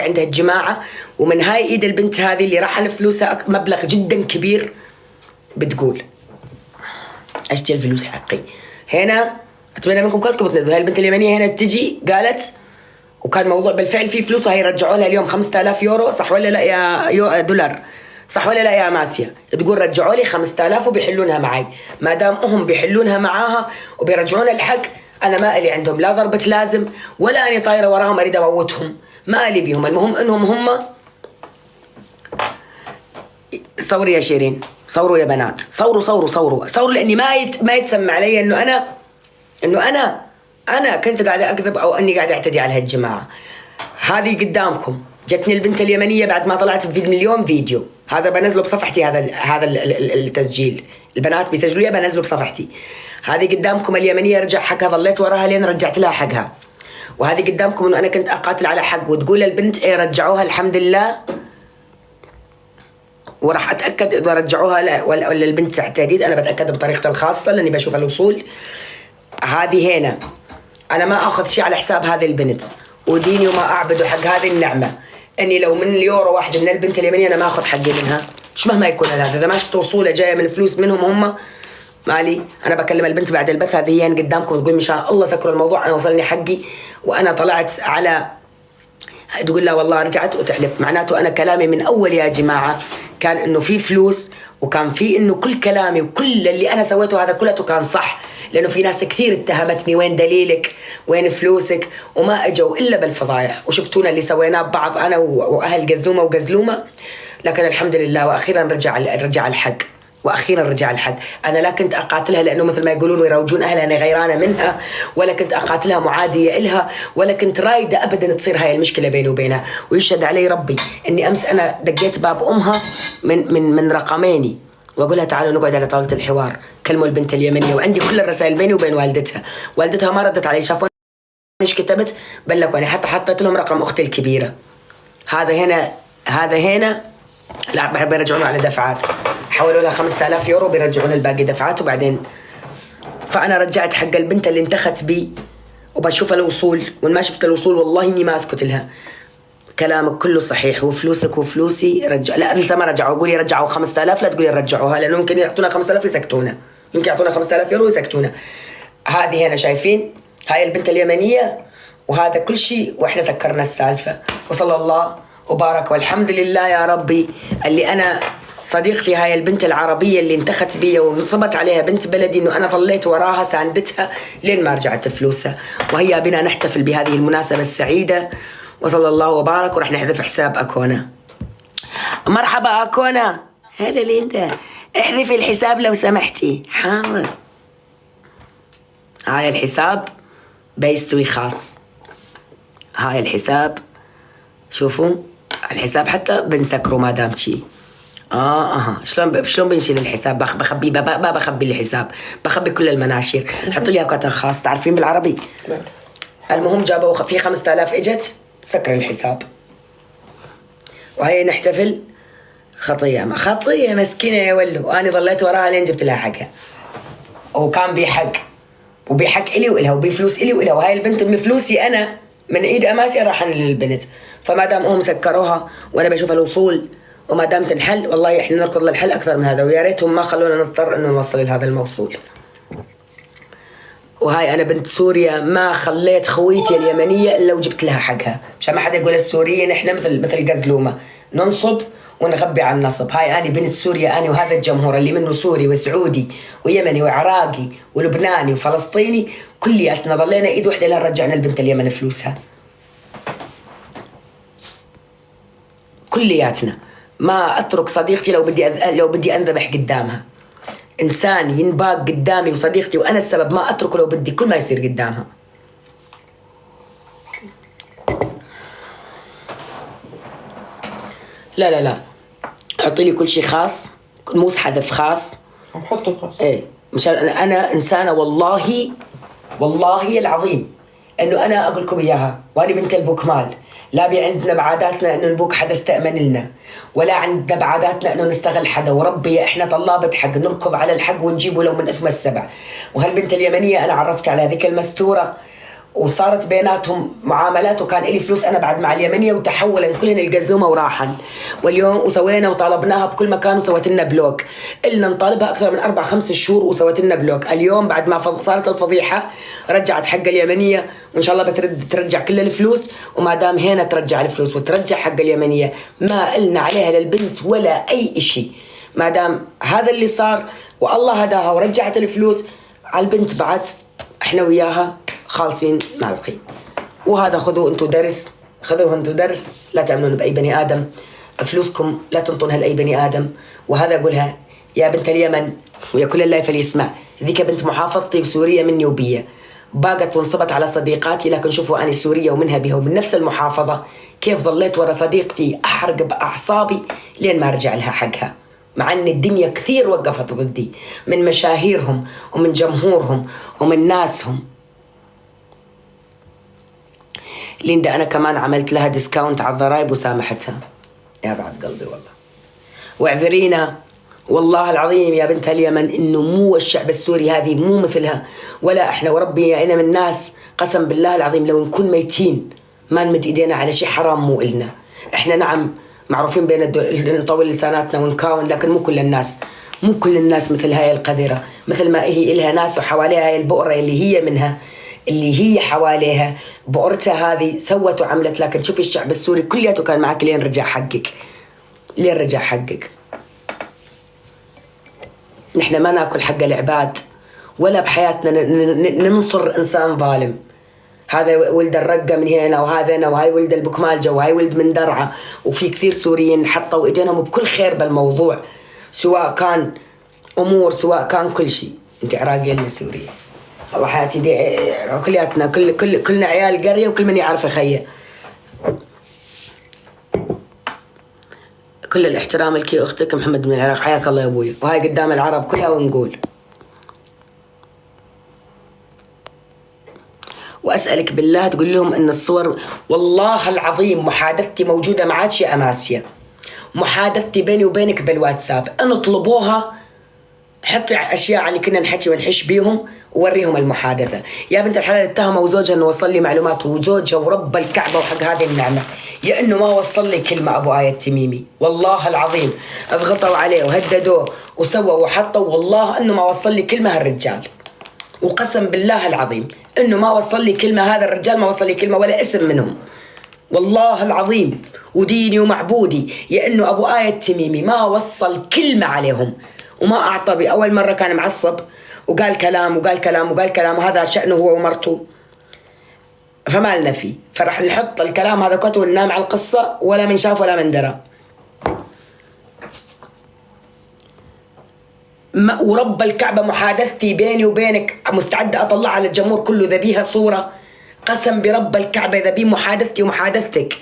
عندها الجماعة، ومن هاي ايد البنت هذه اللي راح فلوسها مبلغ جدا كبير، بتقول اشتري الفلوس حقي. هنا اتمنى منكم كلكم تنزلوا. هاي البنت اليمنية هنا تجي قالت، وكان موضوع بالفعل في فلوس وهي رجعوا لها اليوم 5000 يورو، صح ولا لا يا دولار، صح ولا لا يا ماسيا؟ تقول رجعوا لي 5000 وبيحلونها معي. ما دام هم بيحلونها معاها وبيرجعون الحق، انا ما الي عندهم لا ضربة لازم ولا اني طايره وراهم اريد اموتهم، ما الي بيهم. المهم انهم هم صوروا يا شيرين، صوروا يا بنات، صوروا صوروا صوروا صوروا، لاني ما يتسمى علي انه انا كنت قاعده اكذب او اني قاعده اعتدي على هالجماعه. هذه قدامكم جتني البنت اليمنيه بعد ما طلعت في مليون فيديو، هذا بنزله بصفحتي، هذا التسجيل البنات بيسجلوا بنزله بصفحتي. هذه قدامكم اليمنيه رجع حقها، ظليت وراها لين رجعت لها حقها. وهذه قدامكم انه انا كنت اقاتل على حق، وتقول البنت ايه رجعوها الحمد لله، وراح اتاكد اذا رجعوها ولا البنت تحت تهديد. انا بتاكد بطريقتي الخاصه لاني بشوف الوصول. هذه هنا انا ما اخذ شيء على حساب هذه البنت وديني، وما اعبد حق هذه النعمه. اني لو من اليورو واحد من البنت اليمنيه انا ما اخذ حقي منها، مش مهما يكون هذا. اذا ما شفت وصوله جايه من فلوس منهم هم مالي. انا بكلم البنت بعد البث، هذه هي قدامكم تقول ان شاء الله سكروا الموضوع، انا وصلني حقي وانا طلعت على، تقول لا والله رجعت وتحلف. معناته انا كلامي من اول يا جماعه كان انه في فلوس، وكان في انه كل كلامي وكل اللي انا سويته هذا كله كان صح، لانه في ناس كثير اتهمتني وين دليلك وين فلوسك، وما اجوا الا بالفضايح. وشفتونا اللي سويناه ببعض انا واهل قزلومه وقزلومه، لكن الحمد لله واخيرا رجع الحق، واخيرا رجع الحق. انا لا كنت اقاتلها لانه مثل ما يقولون ويروجون اهلها انا غيرانه منها، ولا كنت اقاتلها معاديه الها، ولا كنت رايده ابدا تصير هاي المشكله بيني وبينها. ويشهد علي ربي اني امس انا دقيت باب امها من رقميني واقول لها تعالوا نقعد على طاوله الحوار، كلموا البنت اليمنيه، وعندي كل الرسائل بيني وبين والدتها ما ردت علي. شافوني ايش كتبت بلكوني، حتى حطيت لهم رقم اختي الكبيره. هذا هنا لا بيرجعون على دفعات، حولوا لها 5000 يورو بيرجعون الباقي دفعات. وبعدين فانا رجعت حق البنت اللي انتخت بي وبشوف الوصول، وان ما شفت الوصول والله اني ما اسكت لها. كلامك كله صحيح، وفلوسك وفلوسي رجع. لا لسه ما رجعوا، قولي رجعوا 5000، لا تقولي رجعوها، لانه ممكن يعطونا 5000 يسكتونا، يمكن يعطونا 5000 يورو يسكتونا. هذه هنا شايفين هاي البنت اليمنيه وهذا كل شيء، واحنا سكرنا السالفه. وصلى الله وبارك والحمد لله يا ربي اللي انا صديقتي هاي البنت العربية اللي انتخت بي ونصبت عليها بنت بلدي، انه انا ظليت وراها ساندتها لين ما رجعت فلوسها. وهيا بنا نحتفل بهذه المناسبة السعيدة. وصلى الله وبارك. ورح نحذف حساب اكونا. مرحبا اكونا، هلا ليندا، احذفي الحساب لو سمحتي. حاضر. هاي الحساب بيستوي خاص، هاي الحساب شوفوا الحساب حتى بنسكره ما دام شي. شلون بنشيل الحساب؟ بخبي ما بخبي الحساب، بخبي كل المناشير. حطوا لي كوتا خاص، تعرفين بالعربي. المهم جابوا في 5000 اجت سكر الحساب. وهي نحتفل. خطيه مسكينه يا ولو، وانا ظليت وراها لين جبت لها حقها، وكان بحق الي والها، وبفلوس الي والها. وهاي البنت من فلوسي انا من ايد اماسي راح للبنت. فما دام هم سكروها وانا بشوف الوصول، وما دام تنحل، والله احنا نركض للحل اكثر من هذا، ويا ريتهم ما خلونا نضطر انه نوصل لهذا الموصول. وهاي انا بنت سوريا، ما خليت خويتي اليمنيه الا وجبت لها حقها، مشان ما حدا يقول السوريين احنا مثل قزلومه ننصب ونغبي على النصب. هاي انا بنت سوريا، انا وهذا الجمهور اللي منه سوري وسعودي ويمني وعراقي ولبناني وفلسطيني، كلياتنا ظلينا ايد وحده لين رجعنا البنت اليمن فلوسها. كلياتنا ما اترك صديقتي لو بدي انذبح قدامها. انسان ينباق قدامي وصديقتي وانا السبب، ما اتركه لو بدي كل ما يصير قدامها. لا حطي لي كل شيء خاص، موس حذف خاص، بحطه خاص. ايه مشان انا انسانه والله العظيم انه انا اقول لكم اياها. وانا بنت البوكمال، لا عندنا بعاداتنا انه نبوك حدا استأمن لنا، ولا عندنا بعاداتنا انه نستغل حدا. وربي احنا طلابة حق، نركض على الحق ونجيبه لو من اثم السبع. وهالبنت اليمنية انا عرفت على هذيك المستورة وصارت بيناتهم معاملات، وكان إلي فلوس أنا بعد مع اليمنية، وتحول كلهن القزلومة وراحن. واليوم وسوينا وطالبناها بكل مكان وسوت لنا بلوك. إلنا نطالبها أكثر من 4-5 شهور وسوت لنا بلوك. اليوم بعد ما صارت الفضيحة رجعت حق اليمنية، وإن شاء الله بترجع كل الفلوس. وما دام هنا ترجع الفلوس وترجع حق اليمنية، ما إلنا عليها للبنت ولا أي إشي. ما دام هذا اللي صار والله هداها ورجعت الفلوس على البنت، بعد إحنا وياها خالصين مالقين. وهذا خذوه انتو درس، خذوه انتو درس، لا تعملون بأي بني آدم. فلوسكم لا تنطونها لأي بني آدم. وهذا أقولها يا بنت اليمن ويا كل الله فليسمع، ذيك بنت محافظتي وسورية مني وبيا، باقت وانصبت على صديقاتي، لكن شوفوا أنا سورية ومنها بها ومن نفس المحافظة، كيف ظليت ورا صديقتي أحرق بأعصابي لين ما أرجع لها حقها، مع أن الدنيا كثير وقفت ضدي من مشاهيرهم ومن جمهورهم ومن ناسهم. ليندا أنا كمان عملت لها ديسكاونت على الضرايب وسامحتها، يا بعد قلبي والله. واعذرينا والله العظيم يا بنت اليمن، إنه مو الشعب السوري هذه مو مثلها، ولا إحنا وربي أنا من ناس قسم بالله العظيم لو نكون ميتين ما نمد إيدينا على شيء حرام مو إلنا. إحنا نعم معروفين بين نطول لساناتنا ونكاون، لكن مو كل الناس، مو كل الناس مثل هاي القذرة، مثل ما هي إلها ناس وحواليها هاي البؤرة اللي هي منها، اللي هي حواليها بؤرتها هذه سوت وعملت. لكن شوفي الشعب السوري كلياته كان معك لين رجع حقك، لين رجع حقك. نحن ما ناكل حق العباد ولا بحياتنا ننصر إنسان ظالم. هذا ولد الرقة من هنا وهذا هنا، وهاي ولد البكمالجة وهاي ولد من درعا. وفي كثير سوريين حطوا إيدينهم بكل خير بالموضوع، سواء كان أمور سواء كان كل شيء. أنت عراقية لنا سورية الله حياتي دي كلياتنا، كلنا عيال قرية وكل من يعرف يخيه. كل الاحترام لك يا أختك محمد من العراق، حياك الله يا أبوي. وهاي قدام العرب كلها ونقول. وأسألك بالله تقول لهم إن الصور والله العظيم محادثتي موجودة معاك يا أماسيا، محادثتي بيني وبينك بالواتساب، أن اطلبوها، حطي أشياء اللي كنا نحكي ونحش بيهم ووريهم المحادثة. يا بنت الحلال اتهموا زوجها إنه وصل لي معلومات، وزوجها ورب الكعبة وحق هذه النعمة يا إنه ما وصل لي كلمة أبو آية التميمي، والله العظيم اضغطوا عليه وهددوه وسووا وحطوا، والله إنه ما وصل لي كلمة هالرجال، وقسم بالله العظيم إنه ما وصل لي كلمة، هذا الرجال ما وصل لي كلمة ولا اسم منهم، والله العظيم وديني ومعبودي يا إنه أبو آية التميمي ما وصل كلمة عليهم. وما أعطى بأول مرة كان معصب وقال كلام وقال كلام وقال كلام، وهذا شأنه هو ومرته، فما لنا فيه. فرح نحط الكلام هذا كتو وننام على القصة ولا من شاف ولا من درى. ورب الكعبة محادثتي بيني وبينك مستعدة أطلعها للجمهور كله، ذبيها صورة، قسم برب الكعبة ذبي محادثتي ومحادثتك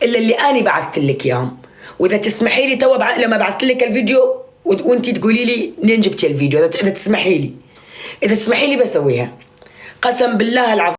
إلا اللي أنا بعثت لك إياهم. وإذا تسمحي لي تو لما بعثت لك الفيديو وانتي تقولي لي منين جبتي الفيديو، إذا تسمحي لي بسويها قسم بالله العظيم.